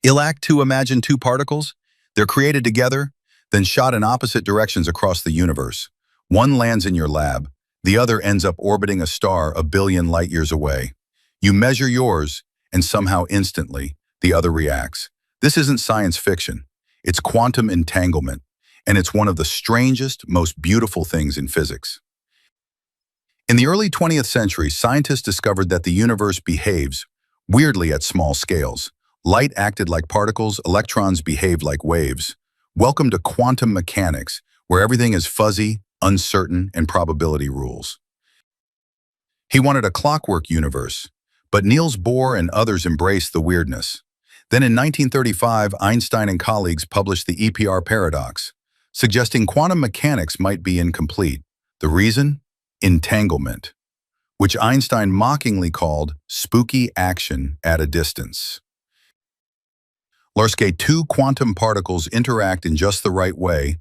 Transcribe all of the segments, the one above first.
Ilac to imagine two particles? They're created together, then shot in opposite directions across the universe. One lands in your lab, the other ends up orbiting a star a billion light years away. You measure yours, and somehow instantly, the other reacts. This isn't science fiction. It's quantum entanglement, and it's one of the strangest, most beautiful things in physics. In the early 20th century, scientists discovered that the universe behaves weirdly at small scales. Light acted like particles, electrons behaved like waves. Welcome to quantum mechanics, where everything is fuzzy, uncertain, and probability rules. He wanted a clockwork universe, but Niels Bohr and others embraced the weirdness. Then in 1935, Einstein and colleagues published the EPR paradox, suggesting quantum mechanics might be incomplete. The reason? Entanglement, which Einstein mockingly called spooky action at a distance. Lorsque two quantum particles interact in just the right way,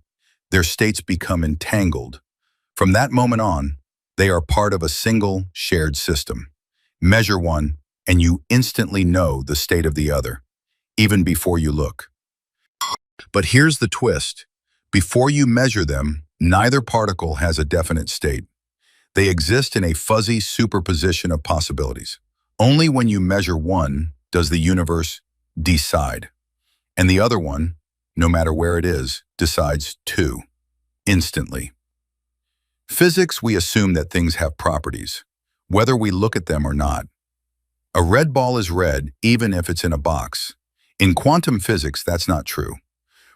their states become entangled. From that moment on, they are part of a single shared system. Measure one, and you instantly know the state of the other, even before you look. But here's the twist. Before you measure them, neither particle has a definite state. They exist in a fuzzy superposition of possibilities. Only when you measure one does the universe decide. And the other one, no matter where it is, decides too, instantly. Physics, we assume that things have properties, whether we look at them or not. A red ball is red, even if it's in a box. In quantum physics, that's not true.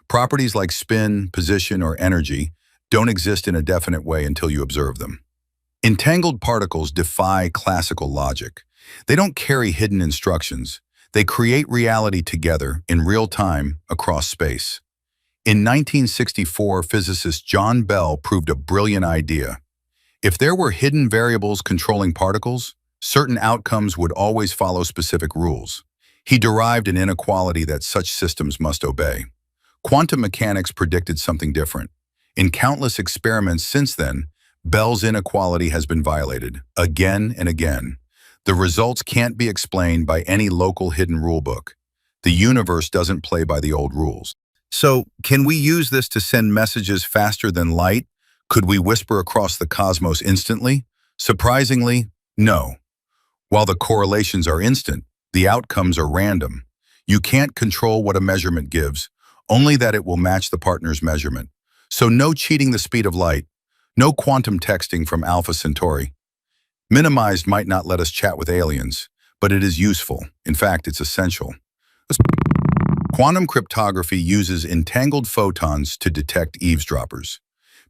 Properties like spin, position, or energy don't exist in a definite way until you observe them. Entangled particles defy classical logic. They don't carry hidden instructions. They create reality together in real time across space. In 1964, physicist John Bell proved a brilliant idea. If there were hidden variables controlling particles, certain outcomes would always follow specific rules. He derived an inequality that such systems must obey. Quantum mechanics predicted something different. In countless experiments since then, Bell's inequality has been violated, again and again. The results can't be explained by any local hidden rulebook. The universe doesn't play by the old rules. So, can we use this to send messages faster than light? Could we whisper across the cosmos instantly? Surprisingly, no. While the correlations are instant, the outcomes are random. You can't control what a measurement gives, only that it will match the partner's measurement. So no cheating the speed of light, no quantum texting from Alpha Centauri. Minimized might not let us chat with aliens, but it is useful. In fact, it's essential. Quantum cryptography uses entangled photons to detect eavesdroppers.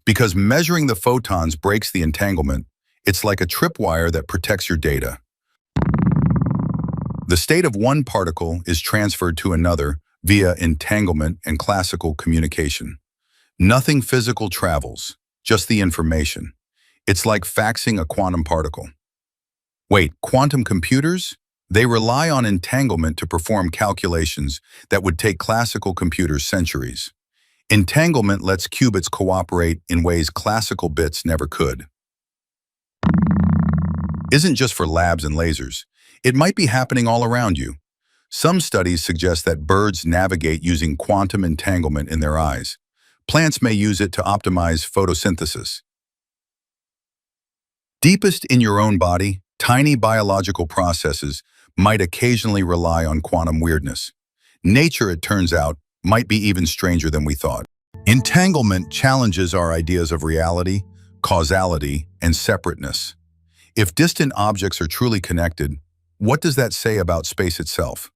Because measuring the photons breaks the entanglement, it's like a tripwire that protects your data. The state of one particle is transferred to another via entanglement and classical communication. Nothing physical travels, just the information. It's like faxing a quantum particle. Wait, quantum computers? They rely on entanglement to perform calculations that would take classical computers centuries. Entanglement lets qubits cooperate in ways classical bits never could. Isn't just for labs and lasers. It might be happening all around you. Some studies suggest that birds navigate using quantum entanglement in their eyes. Plants may use it to optimize photosynthesis. Deepest in your own body, tiny biological processes might occasionally rely on quantum weirdness. Nature, it turns out, might be even stranger than we thought. Entanglement challenges our ideas of reality, causality, and separateness. If distant objects are truly connected, what does that say about space itself?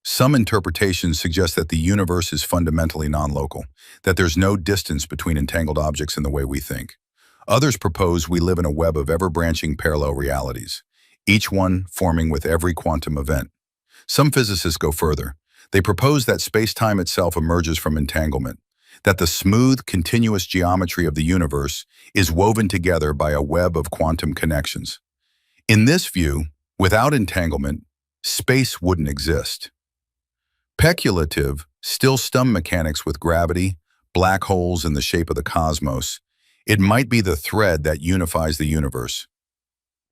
Some interpretations suggest that the universe is fundamentally non-local, that there's no distance between entangled objects in the way we think. Others propose we live in a web of ever-branching parallel realities, each one forming with every quantum event. Some physicists go further. They propose that space-time itself emerges from entanglement, that the smooth, continuous geometry of the universe is woven together by a web of quantum connections. In this view, without entanglement, space wouldn't exist. Speculative, still stum mechanics with gravity, black holes in the shape of the cosmos, it might be the thread that unifies the universe.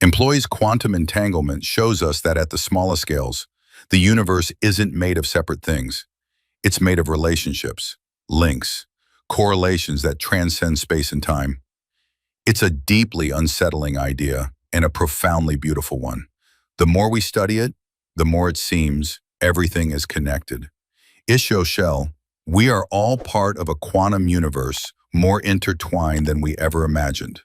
Employs quantum entanglement shows us that at the smallest scales, The universe isn't made of separate things. It's made of relationships, links, correlations that transcend space and time. It's a deeply unsettling idea and a profoundly beautiful one. The more we study it, the more it seems everything is connected. Isho Shell, we are all part of a quantum universe more intertwined than we ever imagined.